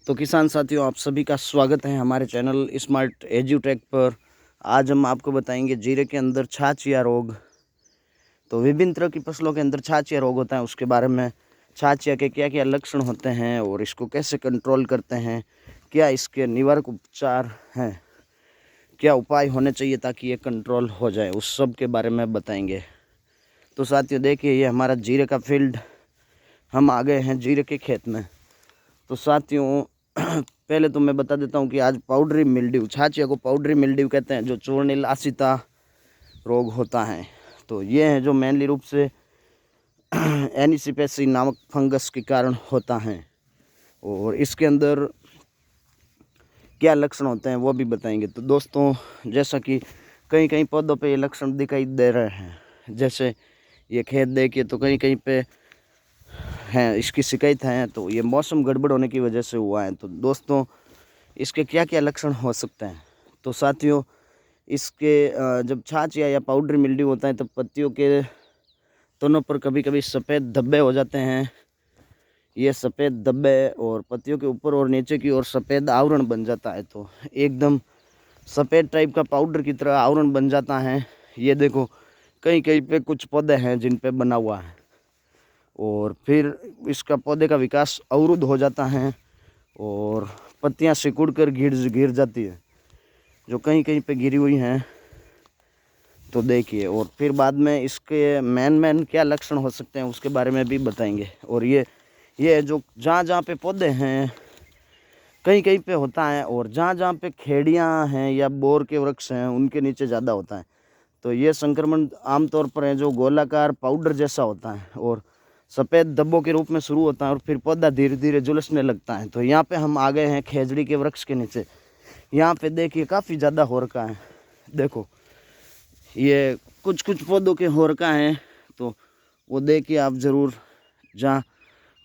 तो किसान साथियों, आप सभी का स्वागत है हमारे चैनल स्मार्ट एजुटेक पर। आज हम आपको बताएंगे जीरे के अंदर छाछिया रोग। तो विभिन्न तरह की फसलों के अंदर छाछिया रोग होता है, उसके बारे में छाछिया के क्या क्या लक्षण होते हैं और इसको कैसे कंट्रोल करते हैं, क्या इसके निवारक उपचार हैं, क्या उपाय होने चाहिए ताकि ये कंट्रोल हो जाए, उस सब के बारे में बताएंगे। तो साथियों देखिए, ये हमारा जीरे का फील्ड, हम आ गए हैं जीरे के खेत में। तो साथियों पहले तो मैं बता देता हूँ कि आज पाउडरी मिल्ड्यू, छाछिया को पाउडरी मिल्ड्यू कहते हैं, जो चूर्णिल आसिता रोग होता है। तो ये है जो मेनली रूप से एनिसिपेसी नामक फंगस के कारण होता है, और इसके अंदर क्या लक्षण होते हैं वो भी बताएंगे। तो दोस्तों, जैसा कि कहीं कहीं पौधों पे ये लक्षण दिखाई दे रहे हैं, जैसे ये खेत देखिए तो कहीं कहीं पे हैं इसकी शिकायत है, तो ये मौसम गड़बड़ होने की वजह से हुआ है। तो दोस्तों, इसके क्या क्या लक्षण हो सकते हैं। तो साथियों, इसके जब छाछिया या पाउडर मिल्ड्यू होता है तो पत्तियों के तनों पर कभी कभी सफ़ेद धब्बे हो जाते हैं। ये सफ़ेद धब्बे और पत्तियों के ऊपर और नीचे की ओर सफ़ेद आवरण बन जाता है, तो एकदम सफ़ेद टाइप का पाउडर की तरह आवरण बन जाता है। ये देखो, कहीं कहीं पे कुछ पौधे हैं जिन पे बना हुआ है, और फिर इसका पौधे का विकास अवरुद्ध हो जाता है और पत्तियां सिकुड़ कर गिर जाती है, जो कहीं कहीं पे गिरी हुई हैं। तो देखिए, और फिर बाद में इसके मेन क्या लक्षण हो सकते हैं उसके बारे में भी बताएंगे। और ये जो जहाँ जहाँ पे पौधे हैं कहीं कहीं पे होता है, और जहाँ जहाँ पे खेड़ियाँ हैं या बोर के वृक्ष हैं उनके नीचे ज़्यादा होता है। तो ये संक्रमण आमतौर पर है जो गोलाकार पाउडर जैसा होता है और सफ़ेद धब्बों के रूप में शुरू होता है, और फिर पौधा धीरे धीरे झुलसने लगता है। तो यहाँ पे हम आ गए हैं खेजड़ी के वृक्ष के नीचे। यहाँ पे देखिए काफ़ी ज़्यादा हो रखा है। देखो, ये कुछ कुछ पौधों के हो रखा है, तो वो देखिए आप ज़रूर, जहाँ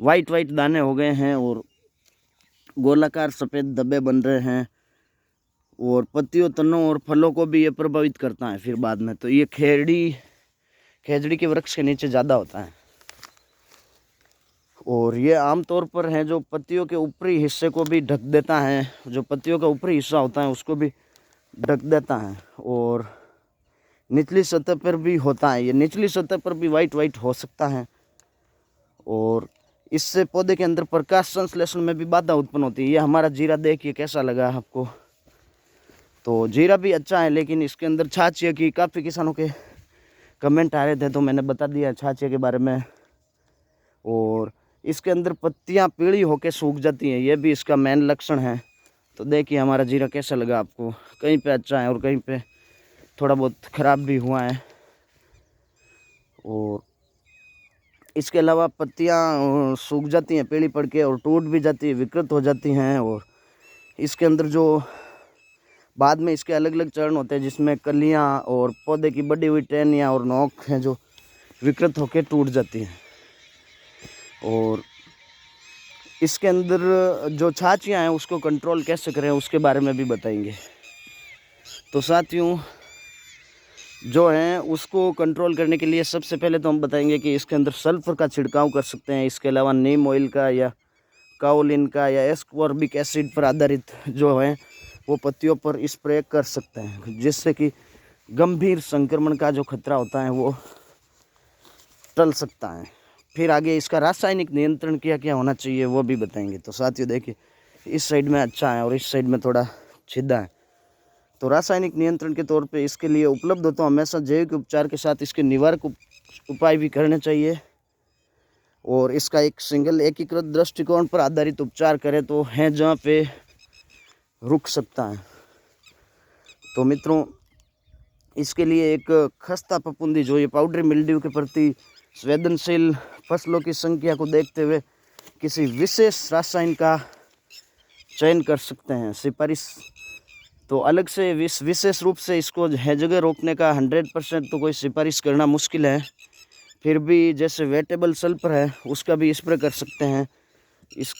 वाइट वाइट दाने हो गए हैं और गोलाकार सफ़ेद धब्बे बन रहे हैं, और पत्तियों, तनों और फलों को भी ये प्रभावित करता है फिर बाद में। तो ये खेजड़ी के वृक्ष के नीचे ज़्यादा होता है, और ये आमतौर पर है जो पत्तियों के ऊपरी हिस्से को भी ढक देता है, जो पत्तियों का ऊपरी हिस्सा होता है उसको भी ढक देता है, और निचली सतह पर भी होता है। ये निचली सतह पर भी वाइट वाइट हो सकता है, और इससे पौधे के अंदर प्रकाश संश्लेषण में भी बाधा उत्पन्न होती है। ये हमारा जीरा देखिए कैसा लगा आपको। तो जीरा भी अच्छा है, लेकिन इसके अंदर छाछिया की काफ़ी किसानों के कमेंट आ रहे थे, तो मैंने बता दिया छाछिया के बारे में। और इसके अंदर पत्तियां पीली होकर सूख जाती हैं, ये भी इसका मेन लक्षण है। तो देखिए हमारा जीरा कैसा लगा आपको। कहीं पे अच्छा है और कहीं पे थोड़ा बहुत ख़राब भी हुआ है। और इसके अलावा पत्तियां सूख जाती हैं पीली पड़ के, और टूट भी जाती है, विकृत हो जाती हैं। और इसके अंदर जो बाद में इसके अलग अलग चरण होते हैं, जिसमें कलियां और पौधे की बढ़ी हुई टहनियाँ और नोक हैं जो विकृत होकर टूट जाती हैं। और इसके अंदर जो छाछियाँ हैं उसको कंट्रोल कैसे करें उसके बारे में भी बताएंगे। तो साथियों, जो हैं उसको कंट्रोल करने के लिए सबसे पहले तो हम बताएंगे कि इसके अंदर सल्फ़र का छिड़काव कर सकते हैं। इसके अलावा नीम ऑयल का या काओलिन का या एस्कॉर्बिक एसिड पर आधारित जो है वो पत्तियों पर स्प्रे कर सकते हैं, जिससे कि गंभीर संक्रमण का जो खतरा होता है वो टल सकता है। फिर आगे इसका रासायनिक नियंत्रण क्या क्या होना चाहिए वो भी बताएंगे। तो साथियों देखिए, इस साइड में अच्छा है और इस साइड में थोड़ा छिद्दा है। तो रासायनिक नियंत्रण के तौर पे इसके लिए उपलब्ध हो तो हमेशा जैविक उपचार के साथ इसके निवारक उपाय भी करने चाहिए, और इसका एक सिंगल एकीकृत दृष्टिकोण पर आधारित उपचार करें तो है जहाँ पे रुक सकता है। तो मित्रों, इसके लिए एक खस्ता फफूंदी, जो ये पाउडरी मिल्ड्यू के प्रति संवेदनशील फसलों की संख्या को देखते हुए किसी विशेष रसायन का चयन कर सकते हैं। सिफारिश तो अलग से विशेष रूप से इसको है जगह रोकने का 100% तो कोई सिफारिश करना मुश्किल है। फिर भी जैसे वेटेबल सल्फर है उसका भी स्प्रे कर सकते हैं, इस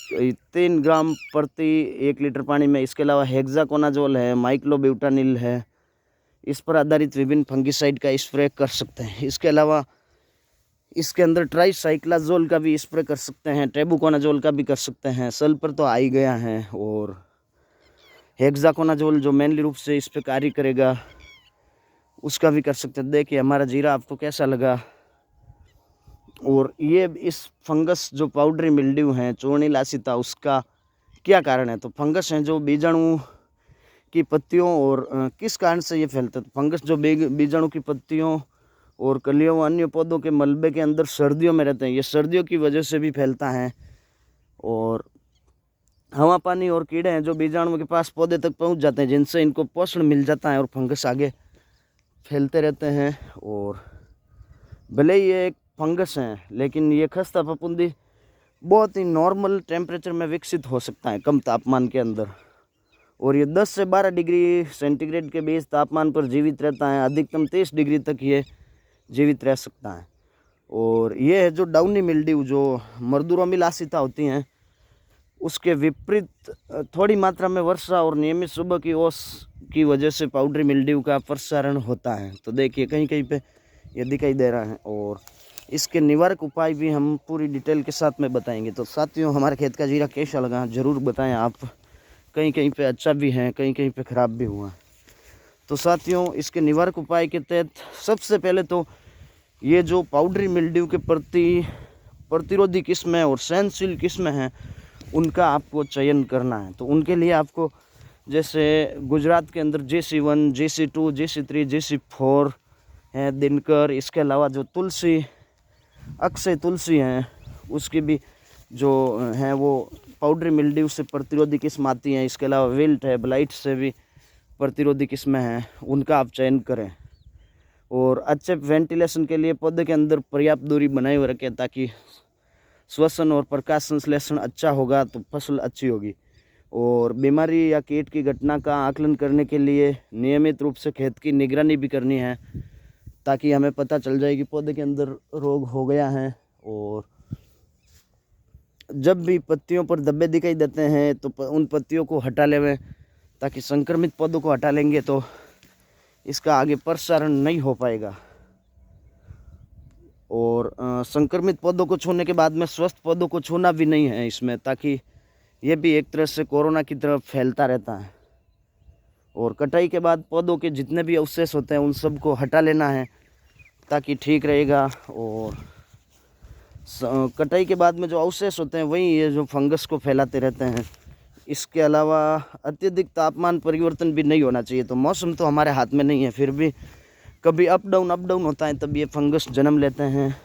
3 ग्राम प्रति 1 लीटर पानी में। इसके अलावा हेक्साकोनाजोल है, माइक्लोब्यूटानिल है, इस पर आधारित विभिन्न फंगिसाइड का स्प्रे कर सकते हैं। इसके अलावा इसके अंदर ट्राईसाइक्लाजोल का भी स्प्रे कर सकते हैं, टेबुकोनाजोल का भी कर सकते हैं। सल्फर तो आ ही गया है, और हेक्साकोनाजोल जो मेनली रूप से इस पर कार्य करेगा उसका भी कर सकते हैं। देखिए हमारा जीरा आपको कैसा लगा। और ये इस फंगस जो पाउडरी मिल्ड्यू है चूर्णी लासिता, उसका क्या कारण है? तो फंगस हैं जो बीजाणु की पत्तियों और किस कारण से ये फैलता है? तो फंगस जो बीजाणु की पत्तियों और कलियों व अन्य पौधों के मलबे के अंदर सर्दियों में रहते हैं, ये सर्दियों की वजह से भी फैलता है। और हवा, पानी और कीड़े हैं जो बीजाणुओं के पास पौधे तक पहुंच जाते हैं, जिनसे इनको पोषण मिल जाता है और फंगस आगे फैलते रहते हैं। और भले ही ये एक फंगस है, लेकिन ये खस्ता फफूंदी बहुत ही नॉर्मल टेम्परेचर में विकसित हो सकता है, कम तापमान के अंदर। और ये 10 से 12 डिग्री सेंटीग्रेड के बीच तापमान पर जीवित रहता है, अधिकतम 30 डिग्री तक ये जीवित रह सकता है। और ये है जो डाउनी मिल्ड्यू, जो मर्दूरोमी लासिता होती हैं, उसके विपरीत थोड़ी मात्रा में वर्षा और नियमित सुबह की ओस की वजह से पाउडरी मिल्ड्यू का प्रसारण होता है। तो देखिए कहीं कहीं पे ये दिखाई दे रहा है, और इसके निवारक उपाय भी हम पूरी डिटेल के साथ में बताएंगे। तो साथियों, हमारे खेत का जीरा कैसा लगा ज़रूर बताएं आप। कहीं कहीं पे अच्छा भी है, कहीं कहीं पे ख़राब भी हुआ। तो साथियों, इसके निवारक उपाय के तहत सबसे पहले तो ये जो पाउडरी मिल्ड्यू के प्रति प्रतिरोधी किस्में और सहनशील किस्में हैं, उनका आपको चयन करना है। तो उनके लिए आपको, जैसे गुजरात के अंदर JC1, JC2, JC3, JC4 है, दिनकर, इसके अलावा जो तुलसी, अक्षय तुलसी हैं, उसकी भी जो हैं वो पाउडरी मिल्ड्यू से प्रतिरोधी किस्म आती हैं। इसके अलावा विल्ट है, ब्लाइट से भी प्रतिरोधी किस्में हैं, उनका आप चयन करें। और अच्छे वेंटिलेशन के लिए पौधे के अंदर पर्याप्त दूरी बनाए हुए रखें, ताकि श्वसन और प्रकाश संश्लेषण अच्छा होगा तो फसल अच्छी होगी। और बीमारी या कीट की घटना का आकलन करने के लिए नियमित रूप से खेत की निगरानी भी करनी है, ताकि हमें पता चल जाए कि पौधे के अंदर रोग हो गया है। और जब भी पत्तियों पर धब्बे दिखाई देते हैं तो उन पत्तियों को हटा लें, ताकि संक्रमित पौधों को हटा लेंगे तो इसका आगे प्रसारण नहीं हो पाएगा। और संक्रमित पौधों को छूने के बाद में स्वस्थ पौधों को छूना भी नहीं है इसमें, ताकि ये भी एक तरह से कोरोना की तरफ फैलता रहता है। और कटाई के बाद पौधों के जितने भी अवशेष होते हैं उन सब को हटा लेना है, ताकि ठीक रहेगा। और कटाई के बाद में जो अवशेष होते हैं वही ये जो फंगस को फैलाते रहते हैं। इसके अलावा अत्यधिक तापमान परिवर्तन भी नहीं होना चाहिए। तो मौसम तो हमारे हाथ में नहीं है, फिर भी कभी अप डाउन होता है, तब ये फंगस जन्म लेते हैं।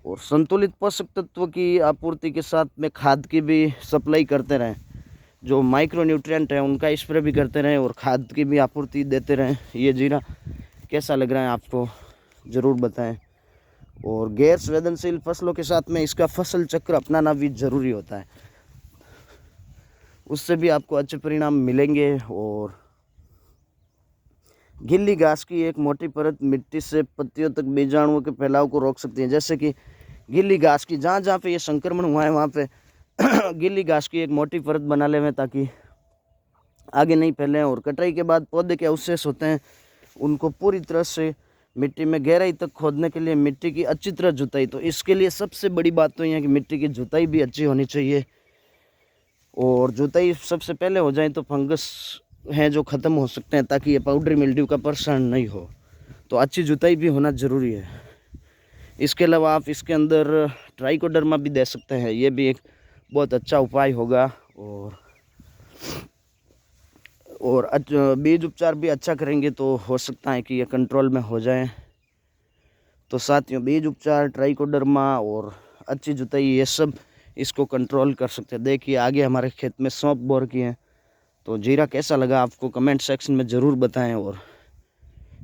और संतुलित पोषक तत्व की आपूर्ति के साथ में खाद की भी सप्लाई करते रहें, जो माइक्रो न्यूट्रिएंट है उनका स्प्रे भी करते रहें, और खाद की भी आपूर्ति देते रहें। ये जीरा कैसा लग रहा है आपको ज़रूर बताएं। और गैर संवेदनशील फसलों के साथ में इसका फसल चक्र अपनाना भी ज़रूरी होता है, उससे भी आपको अच्छे परिणाम मिलेंगे। और गीली घास की एक मोटी परत मिट्टी से पत्तियों तक बीजाणुओं के फैलाव को रोक सकती है। जैसे कि गीली घास की जहाँ जहाँ पे ये संक्रमण हुआ है वहाँ पे गीली घास की एक मोटी परत बना लें, ताकि आगे नहीं फैलें। और कटाई के बाद पौधे के अवशेष होते हैं उनको पूरी तरह से मिट्टी में गहराई तक खोदने के लिए मिट्टी की अच्छी तरह जुताई। तो इसके लिए सबसे बड़ी बात तो ये है कि मिट्टी की जुताई भी अच्छी होनी चाहिए। और जुताई सबसे पहले हो जाए तो फंगस हैं जो ख़त्म हो सकते हैं, ताकि ये पाउडरी मिल्ड्यू का प्रसारण नहीं हो। तो अच्छी जुताई भी होना ज़रूरी है। इसके अलावा आप इसके अंदर ट्राइकोडर्मा भी दे सकते हैं, ये भी एक बहुत अच्छा उपाय होगा। और बीज उपचार भी अच्छा करेंगे तो हो सकता है कि ये कंट्रोल में हो जाए। तो साथियों, बीज उपचार, ट्राइकोडर्मा और अच्छी जुताई, ये सब इसको कंट्रोल कर सकते हैं। देखिए आगे हमारे खेत में सौंफ बोर की है। तो जीरा कैसा लगा आपको कमेंट सेक्शन में ज़रूर बताएं, और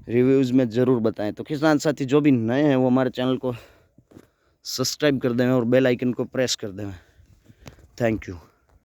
रिव्यूज़ में ज़रूर बताएं। तो किसान साथी जो भी नए हैं वो हमारे चैनल को सब्सक्राइब कर दें और बेल आइकन को प्रेस कर दें। Thank you.